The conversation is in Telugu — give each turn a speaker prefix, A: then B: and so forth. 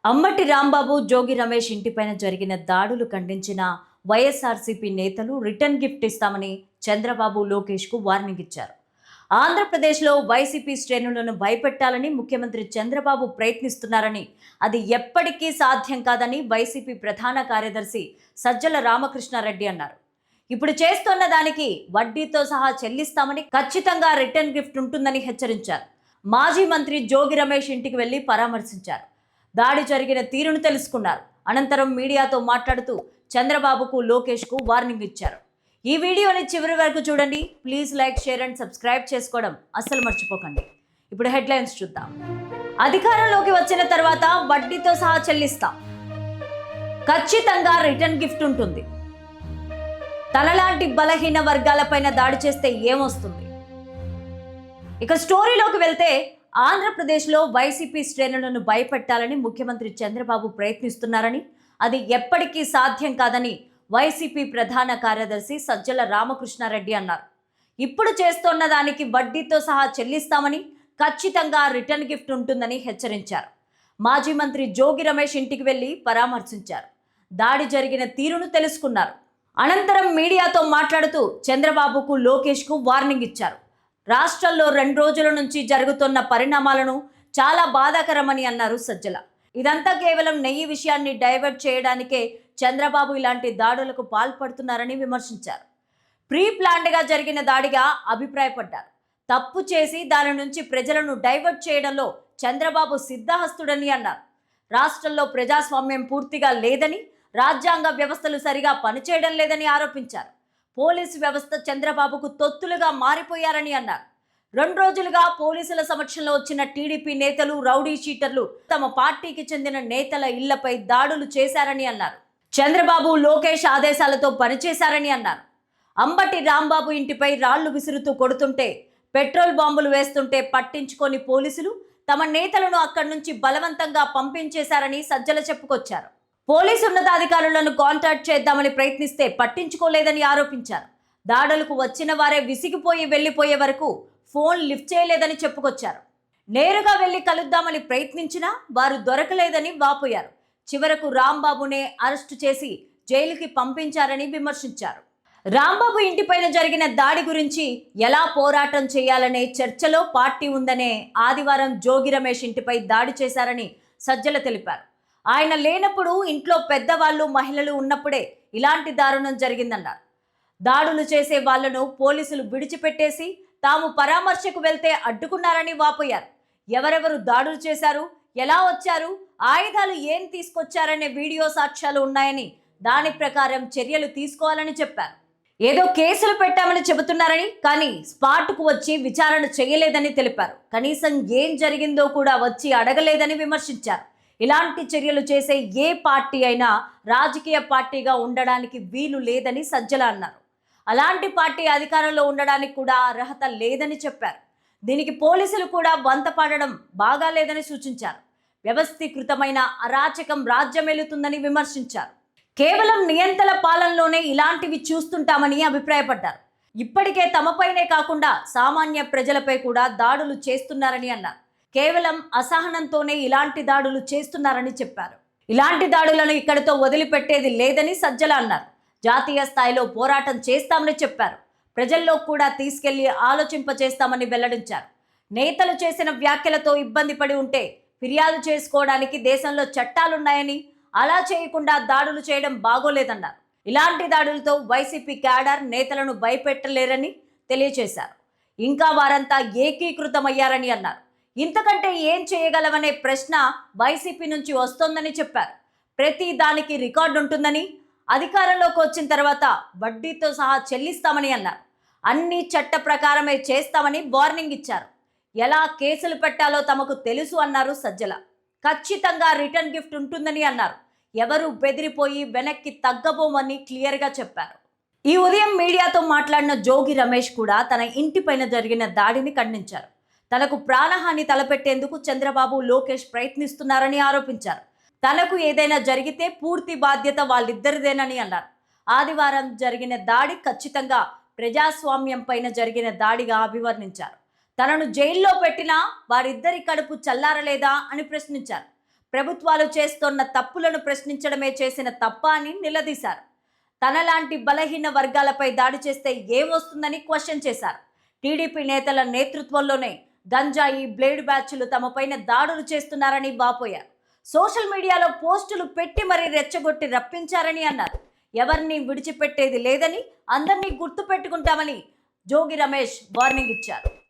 A: అమ్మటి రాంబాబు, జోగి రమేష్ ఇంటిపైన జరిగిన దాడులు ఖండించిన వైఎస్ఆర్సీపీ నేతలు రిటర్న్ గిఫ్ట్ ఇస్తామని చంద్రబాబు, లోకేష్కు వార్నింగ్ ఇచ్చారు. ఆంధ్రప్రదేశ్లో వైసీపీ శ్రేణులను భయపెట్టాలని ముఖ్యమంత్రి చంద్రబాబు ప్రయత్నిస్తున్నారని, అది ఎప్పటికీ సాధ్యం కాదని వైసీపీ ప్రధాన కార్యదర్శి సజ్జల రామకృష్ణారెడ్డి అన్నారు. ఇప్పుడు చేస్తున్న దానికి వడ్డీతో సహా చెల్లిస్తామని, ఖచ్చితంగా రిటర్న్ గిఫ్ట్ ఉంటుందని హెచ్చరించారు. మాజీ మంత్రి జోగి రమేష్ ఇంటికి వెళ్లి పరామర్శించారు. దాడి జరిగిన తీరును తెలుసుకున్నారు. అనంతరం మీడియాతో మాట్లాడుతూ చంద్రబాబుకు, లోకేష్కు వార్నింగ్ ఇచ్చారు. ఈ వీడియోని చివరి వరకు చూడండి. Please like, share and subscribe చేసుకోవడం అస్సలు మర్చిపోకండి. ఇప్పుడు హెడ్లైన్స్ చూద్దాం. అధికారంలోకి వచ్చిన తర్వాత వడ్డీతో సహా చెల్లిస్తాం, ఖచ్చితంగా రిటర్న్ గిఫ్ట్ ఉంటుంది. తనలాంటి బలహీన వర్గాలపైన దాడి చేస్తే ఏమొస్తుంది? ఇక స్టోరీలోకి వెళ్తే, ఆంధ్రప్రదేశ్లో వైసీపీ శ్రేణులను భయపెట్టాలని ముఖ్యమంత్రి చంద్రబాబు ప్రయత్నిస్తున్నారని, అది ఎప్పటికీ సాధ్యం కాదని వైసీపీ ప్రధాన కార్యదర్శి సజ్జల రామకృష్ణారెడ్డి అన్నారు. ఇప్పుడు చేస్తున్న దానికి వడ్డీతో సహా చెల్లిస్తామని, ఖచ్చితంగా రిటర్న్ గిఫ్ట్ ఉంటుందని హెచ్చరించారు. మాజీ మంత్రి జోగి రమేష్ ఇంటికి వెళ్లి పరామర్శించారు. దాడి జరిగిన తీరును తెలుసుకున్నారు. అనంతరం మీడియాతో మాట్లాడుతూ చంద్రబాబుకు, లోకేష్కు వార్నింగ్ ఇచ్చారు. రాష్ట్రంలో 2 రోజుల నుంచి జరుగుతున్న పరిణామాలను చాలా బాధాకరమని అన్నారు సజ్జల. ఇదంతా కేవలం నెయ్యి విషయాన్ని డైవర్ట్ చేయడానికే చంద్రబాబు ఇలాంటి దాడులకు పాల్పడుతున్నారని విమర్శించారు. ప్రీ ప్లాన్డ్గా జరిగిన దాడిగా అభిప్రాయపడ్డారు. తప్పు చేసి దాని నుంచి ప్రజలను డైవర్ట్ చేయడంలో చంద్రబాబు సిద్ధహస్తుడని అన్నారు. రాష్ట్రంలో ప్రజాస్వామ్యం పూర్తిగా లేదని, రాజ్యాంగ వ్యవస్థలు సరిగా పనిచేయడం లేదని ఆరోపించారు. పోలీసు వ్యవస్థ చంద్రబాబుకు తొత్తులుగా మారిపోయారని అన్నారు. 2 రోజులుగా పోలీసుల సమక్షంలో వచ్చిన టీడీపీ నేతలు, రౌడీ షీటర్లు తమ పార్టీకి చెందిన నేతల ఇళ్లపై దాడులు చేశారని అన్నారు. చంద్రబాబు, లోకేష్ ఆదేశాలతో పనిచేశారని అన్నారు. అంబటి రాంబాబు ఇంటిపై రాళ్లు విసురుతూ కొడుతుంటే, పెట్రోల్ బాంబులు వేస్తుంటే పట్టించుకొని పోలీసులు తమ నేతలను అక్కడి నుంచి బలవంతంగా పంపించేశారని సజ్జల చెప్పుకొచ్చారు. పోలీసు ఉన్నతాధికారులను కాంటాక్ట్ చేద్దామని ప్రయత్నిస్తే పట్టించుకోలేదని ఆరోపించారు. దాడులకు వచ్చిన వారే విసిగిపోయి వెళ్లిపోయే వరకు ఫోన్ లిఫ్ట్ చేయలేదని చెప్పుకొచ్చారు. నేరుగా వెళ్లి కలుద్దామని ప్రయత్నించినా వారు దొరకలేదని వాపోయారు. చివరకు రాంబాబునే అరెస్టు చేసి జైలుకి పంపించారని విమర్శించారు. రాంబాబు ఇంటిపైన జరిగిన దాడి గురించి ఎలా పోరాటం చేయాలనే చర్చలో పార్టీ ఉందనే ఆదివారం జోగి రమేష్ ఇంటిపై దాడి చేశారని సజ్జల తెలిపారు. ఆయన లేనప్పుడు, ఇంట్లో పెద్దవాళ్ళు, మహిళలు ఉన్నప్పుడే ఇలాంటి దారుణం జరిగిందన్నారు. దాడులు చేసే వాళ్లను పోలీసులు విడిచిపెట్టేసి తాము పరామర్శకు వెళ్తే అడ్డుకున్నారని వాపోయారు. ఎవరెవరు దాడులు చేశారు, ఎలా వచ్చారు, ఆయుధాలు ఏం తీసుకొచ్చారనే వీడియో సాక్ష్యాలు ఉన్నాయని, దాని ప్రకారం చర్యలు తీసుకోవాలని చెప్పారు. ఏదో కేసులు పెట్టామని చెబుతున్నారని, కానీ స్పాట్కు వచ్చి విచారణ చేయలేదని తెలిపారు. కనీసం ఏం జరిగిందో కూడా వచ్చి అడగలేదని విమర్శించారు. ఇలాంటి చర్యలు చేసే ఏ పార్టీ అయినా రాజకీయ పార్టీగా ఉండడానికి వీలు లేదని సజ్జల అన్నారు. అలాంటి పార్టీ అధికారంలో ఉండడానికి కూడా అర్హత లేదని చెప్పారు. దీనికి పోలీసులు కూడా వంతపాడడం బాగాలేదని సూచించారు. వ్యవస్థీకృతమైన అరాచకం రాజ్యమేలుతుందని విమర్శించారు. కేవలం నియంతల పాలనలోనే ఇలాంటివి చూస్తుంటామని అభిప్రాయపడ్డారు. ఇప్పటికే తమపైనే కాకుండా సామాన్య ప్రజలపై కూడా దాడులు చేస్తున్నారని అన్నారు. కేవలం అసహనంతోనే ఇలాంటి దాడులు చేస్తున్నారని చెప్పారు. ఇలాంటి దాడులను ఇక్కడితో వదిలిపెట్టేది లేదని సజ్జల అన్నారు. జాతీయ స్థాయిలో పోరాటం చేస్తామని చెప్పారు. ప్రజల్లో కూడా తీసుకెళ్లి ఆలోచింపచేస్తామని వెల్లడించారు. నేతలు చేసిన వ్యాఖ్యలతో ఇబ్బంది పడి ఉంటే ఫిర్యాదు చేసుకోవడానికి దేశంలో చట్టాలున్నాయని, అలా చేయకుండా దాడులు చేయడం బాగోలేదన్నారు. ఇలాంటి దాడులతో వైసీపీ క్యాడర్ నేతలను భయపెట్టలేరని తెలియజేశారు. ఇంకా వారంతా ఏకీకృతమయ్యారని అన్నారు. ఇంతకంటే ఏం చేయగలవనే ప్రశ్న వైసీపీ నుంచి వస్తోందని చెప్పారు. ప్రతి దానికి రికార్డు ఉంటుందని, అధికారంలోకి వచ్చిన తర్వాత వడ్డీతో సహా చెల్లిస్తామని అన్నారు. అన్ని చట్ట ప్రకారమే చేస్తామని వార్నింగ్ ఇచ్చారు. ఎలా కేసులు పెట్టాలో తమకు తెలుసు అన్నారు సజ్జల. ఖచ్చితంగా రిటర్న్ గిఫ్ట్ ఉంటుందని అన్నారు. ఎవరు బెదిరిపోయి వెనక్కి తగ్గబోమని క్లియర్గా చెప్పారు. ఈ ఉదయం మీడియాతో మాట్లాడిన జోగి రమేష్ కూడా తన ఇంటిపైన జరిగిన దాడిని ఖండించారు. తనకు ప్రాణహాని తలపెట్టేందుకు చంద్రబాబు, లోకేష్ ప్రయత్నిస్తున్నారని ఆరోపించారు. తనకు ఏదైనా జరిగితే పూర్తి బాధ్యత వాళ్ళిద్దరిదేనని అన్నారు. ఆదివారం జరిగిన దాడి ఖచ్చితంగా ప్రజాస్వామ్యం పైన జరిగిన దాడిగా అభివర్ణించారు. తనను జైల్లో పెట్టినా వారిద్దరి కడుపు చల్లారలేదా అని ప్రశ్నించారు. ప్రభుత్వాలు చేస్తున్న తప్పులను ప్రశ్నించడమే చేసిన తప్ప అని నిలదీశారు. తనలాంటి బలహీన వర్గాలపై దాడి చేస్తే ఏమొస్తుందని క్వశ్చన్ చేశారు. టీడీపీ నేతల నేతృత్వంలోనే గంజాయి బ్లేడ్ బ్యాచ్లు తమపైన దాడులు చేస్తున్నారని వాపోయారు. సోషల్ మీడియాలో పోస్టులు పెట్టి మరీ రెచ్చగొట్టి రప్పించారని అన్నారు. ఎవరిని విడిచిపెట్టేది లేదని, అందరినీ గుర్తు పెట్టుకుంటామని జోగి రమేష్ వార్నింగ్ ఇచ్చారు.